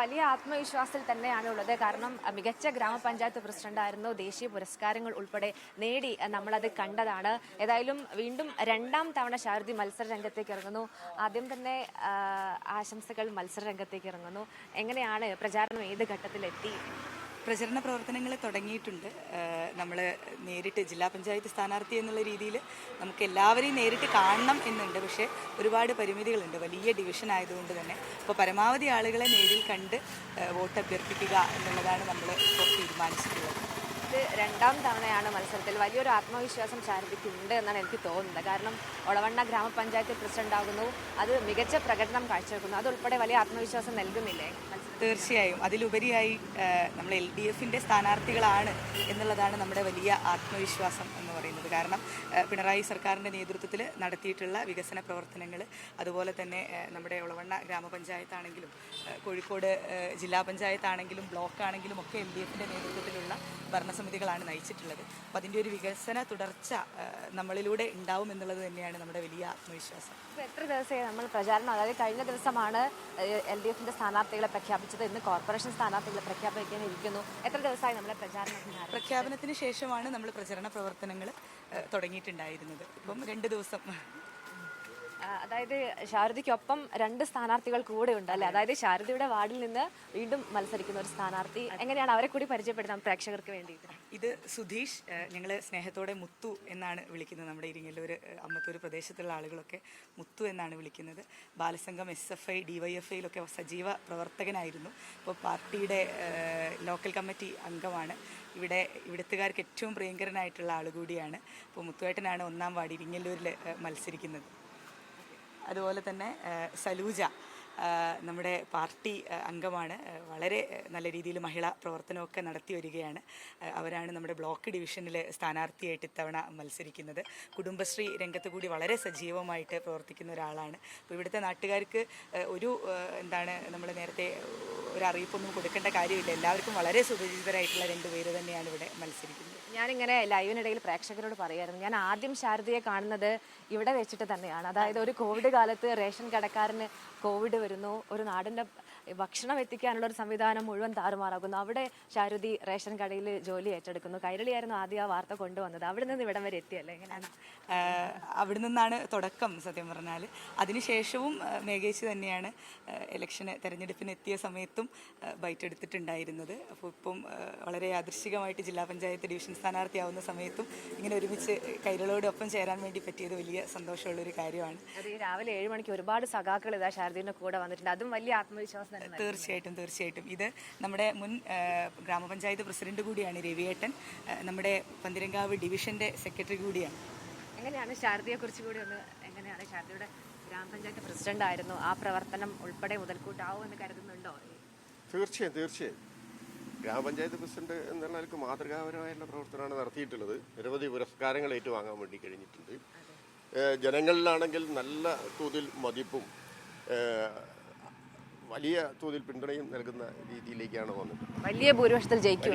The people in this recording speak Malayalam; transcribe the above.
വലിയ ആത്മവിശ്വാസത്തിൽ തന്നെയാണുള്ളത്. കാരണം മികച്ച ഗ്രാമപഞ്ചായത്ത് പ്രസിഡന്റായിരുന്നു, ദേശീയ പുരസ്കാരങ്ങൾ ഉൾപ്പെടെ നേടി നമ്മളത് കണ്ടതാണ്. ഏതായാലും വീണ്ടും രണ്ടാം തവണ ശാരദി മത്സര രംഗത്തേക്ക് ഇറങ്ങുന്നു. ആദ്യം തന്നെ ആശംസകൾ, മത്സര രംഗത്തേക്ക് ഇറങ്ങുന്നു. എങ്ങനെയാണ് പ്രചാരണം, ഏത് ഘട്ടത്തിലെത്തി? പ്രചരണ പ്രവർത്തനങ്ങൾ തുടങ്ങിയിട്ടുണ്ട്. നമ്മൾ നേരിട്ട് ജില്ലാ പഞ്ചായത്ത് സ്ഥാനാർത്ഥി എന്നുള്ള രീതിയിൽ നമുക്ക് എല്ലാവരെയും നേരിട്ട് കാണണം എന്നുണ്ട്. പക്ഷേ ഒരുപാട് പരിമിതികളുണ്ട്, വലിയ ഡിവിഷൻ ആയതുകൊണ്ട് തന്നെ. അപ്പോൾ പരമാവധി ആളുകളെ നേരിൽ കണ്ട് വോട്ട് അഭ്യർത്ഥിക്കുക എന്നുള്ളതാണ് നമ്മൾ ഇപ്പോൾ തീരുമാനിച്ചിട്ടുള്ളത്. ഇത് രണ്ടാം തവണയാണ് മത്സരത്തിൽ. വലിയൊരു ആത്മവിശ്വാസം ശാരദയ്ക്ക് ഉണ്ട് എന്നാണ് എനിക്ക് തോന്നുന്നത്. കാരണം ഒളവണ്ണ ഗ്രാമപഞ്ചായത്ത് പ്രസിഡന്റ് ആകുന്നു, അത് മികച്ച പ്രകടനം കാഴ്ചവെക്കുന്നു. അതുൾപ്പെടെ വലിയ ആത്മവിശ്വാസം നൽകുന്നില്ലേ? തീർച്ചയായും. അതിലുപരിയായി നമ്മൾ LDFിൻ്റെ സ്ഥാനാർത്ഥികളാണ് എന്നുള്ളതാണ് നമ്മുടെ വലിയ ആത്മവിശ്വാസം എന്ന് പറയുന്നത്. കാരണം പിണറായി സർക്കാരിൻ്റെ നേതൃത്വത്തിൽ നടത്തിയിട്ടുള്ള വികസന പ്രവർത്തനങ്ങൾ, അതുപോലെ തന്നെ നമ്മുടെ ഒളവണ്ണ ഗ്രാമപഞ്ചായത്താണെങ്കിലും കോഴിക്കോട് ജില്ലാ പഞ്ചായത്താണെങ്കിലും ബ്ലോക്കാണെങ്കിലും ഒക്കെ LDFിൻ്റെ നേതൃത്വത്തിലുള്ള ഭരണസമിതികളാണ് നയിച്ചിട്ടുള്ളത്. അപ്പോൾ അതിൻ്റെ ഒരു വികസന തുടർച്ച നമ്മളിലൂടെ ഉണ്ടാവും എന്നുള്ളത് തന്നെയാണ് നമ്മുടെ വലിയ ആത്മവിശ്വാസം. ഇപ്പോൾ എത്ര ദിവസമായി നമ്മൾ പ്രചാരണം, അതായത് കഴിഞ്ഞ ദിവസമാണ് LDFിൻ്റെ സ്ഥാനാർത്ഥികളെ പ്രഖ്യാപിച്ചത്, ഇന്ന് കോർപ്പറേഷൻ സ്ഥാനാർത്ഥികളെ പ്രഖ്യാപിക്കാനിരിക്കുന്നു. എത്ര ദിവസമായി നമ്മളെ പ്രഖ്യാപനത്തിന് ശേഷമാണ് നമ്മൾ പ്രചരണ പ്രവർത്തനങ്ങൾ തുടങ്ങിയിട്ടുണ്ടായിരുന്നത്. ഇപ്പം 2 ദിവസം. അതായത് ശാരദയ്ക്കൊപ്പം 2 സ്ഥാനാർത്ഥികൾ കൂടെ ഉണ്ട് അല്ലേ? അതായത് ശാരദയുടെ വാർഡിൽ നിന്ന് വീണ്ടും മത്സരിക്കുന്ന ഒരു സ്ഥാനാർത്ഥി. എങ്ങനെയാണ് അവരെ കൂടി പരിചയപ്പെടുത്താം പ്രേക്ഷകർക്ക് വേണ്ടിയിട്ട്? ഇത് സുധീഷ്, ഞങ്ങൾ സ്നേഹത്തോടെ മുത്തു എന്നാണ് വിളിക്കുന്നത്. നമ്മുടെ ഇരിങ്ങല്ലൂർ അമ്മത്തൂർ പ്രദേശത്തുള്ള ആളുകളൊക്കെ മുത്തു എന്നാണ് വിളിക്കുന്നത്. ബാലസംഘം, SFI, DYFIയിലൊക്കെ സജീവ പ്രവർത്തകനായിരുന്നു. ഇപ്പോൾ പാർട്ടിയുടെ ലോക്കൽ കമ്മിറ്റി അംഗമാണ്. ഇവിടുത്തുകാർക്ക് ഏറ്റവും പ്രിയങ്കരനായിട്ടുള്ള ആളുകൂടിയാണ്. അപ്പോൾ മുത്തുവേട്ടനാണ് 1-ാം വാർഡ് ഇരിങ്ങല്ലൂരിൽ മത്സരിക്കുന്നത്. അതുപോലെ തന്നെ സലൂജ നമ്മുടെ പാർട്ടി അംഗമാണ്. വളരെ നല്ല രീതിയിൽ മഹിളാ പ്രവർത്തനമൊക്കെ നടത്തി വരികയാണ്. അവരാണ് നമ്മുടെ ബ്ലോക്ക് ഡിവിഷനിൽ സ്ഥാനാർത്ഥിയായിട്ട് ഇത്തവണ മത്സരിക്കുന്നത്. കുടുംബശ്രീ രംഗത്ത് കൂടി വളരെ സജീവമായിട്ട് പ്രവർത്തിക്കുന്ന ഒരാളാണ്. അപ്പോൾ ഇവിടുത്തെ നാട്ടുകാർക്ക് നമ്മൾ നേരത്തെ ഒരു അറിയിപ്പൊന്നും കൊടുക്കേണ്ട കാര്യമില്ല. എല്ലാവർക്കും വളരെ സുപരിചിതരായിട്ടുള്ള 2 പേര് തന്നെയാണ് ഇവിടെ മത്സരിക്കുന്നത്. ഞാനിങ്ങനെ ലൈവിനിടയിൽ പ്രേക്ഷകരോട് പറയായിരുന്നു, ഞാൻ ആദ്യം ശാരദയെ കാണുന്നത് ഇവിടെ വെച്ചിട്ട് തന്നെയാണ്. അതായത് ഒരു കോവിഡ് കാലത്ത് റേഷൻ കടക്കാരന് കോവിഡ് വരുന്നു, ഒരു നാടിൻ്റെ ഭക്ഷണം എത്തിക്കാനുള്ള ഒരു സംവിധാനം മുഴുവൻ താറുമാറാകുന്നു. അവിടെ ശാരദി റേഷൻ കടയിൽ ജോലി ഏറ്റെടുക്കുന്നു. കൈരളിയായിരുന്നു ആദ്യം ആ വാർത്ത കൊണ്ടുവന്നത്. അവിടെ നിന്ന് ഇവിടം വരെ എത്തിയല്ലേ? എങ്ങനെയാണ്? അവിടെ നിന്നാണ് തുടക്കം സത്യം പറഞ്ഞാൽ. അതിനുശേഷവും മേഘേച്ചി തന്നെയാണ് തെരഞ്ഞെടുപ്പിന് എത്തിയ സമയത്തും ബൈറ്റ് എടുത്തിട്ടുണ്ടായിരുന്നത്. അപ്പോൾ ഇപ്പം വളരെ യാദൃശ്ചികമായിട്ട് ജില്ലാ പഞ്ചായത്ത് ഡിവിഷൻ സ്ഥാനാർത്ഥിയാവുന്ന സമയത്തും ഇങ്ങനെ ഒരുമിച്ച് കൈരളോടൊപ്പം ചേരാൻ വേണ്ടി പറ്റിയത് വലിയ സന്തോഷമുള്ളൊരു കാര്യമാണ്. അത് രാവിലെ 7 മണിക്ക് ഒരുപാട് സഖാക്കൾ ഇതാ ശാരദീൻ്റെ കൂടെ വന്നിട്ടുണ്ട്. അതും വലിയ ആത്മവിശ്വാസം. തീർച്ചയായിട്ടും. ഇത് നമ്മുടെ മുൻ ഗ്രാമപഞ്ചായത്ത് പ്രസിഡന്റ് കൂടിയാണ് രവിയേട്ടൻ. നമ്മുടെ പന്തിരങ്കാവ് ഡിവിഷന്റെ സെക്രട്ടറി കൂടിയാണ്. എങ്ങനെയാണ് ശാരദയെക്കുറിച്ച് കൂടി ഒന്ന്, എങ്ങനെയാണ് ശാരദയുടെ ഗ്രാമപഞ്ചായത്ത് പ്രസിഡന്റ് ആയിരുന്നു, ആ പ്രവർത്തനം ഉൾപ്പെടെ മുതൽക്കൂട്ടാവും എന്ന് കരുതുന്നുണ്ടോ? തീർച്ചയായും. ഗ്രാമപഞ്ചായത്ത് പ്രസിഡന്റ് എന്നുള്ള നിലക്ക് മാതൃകാപരമായുള്ള പ്രവർത്തനമാണ് നടത്തിയിട്ടുള്ളത്. നിരവധി പുരസ്കാരങ്ങൾ ഏറ്റുവാങ്ങാൻ വേണ്ടി കഴിഞ്ഞിട്ടുണ്ട്. ജനങ്ങളിലാണെങ്കിൽ നല്ല തോതിൽ മതിപ്പും വലിയ തോതിൽ പിന്തുണയും നൽകുന്ന രീതിയിലേക്കാണ് വന്നത്. വലിയ ഭൂരിപക്ഷത്തിൽ ജയിക്കും.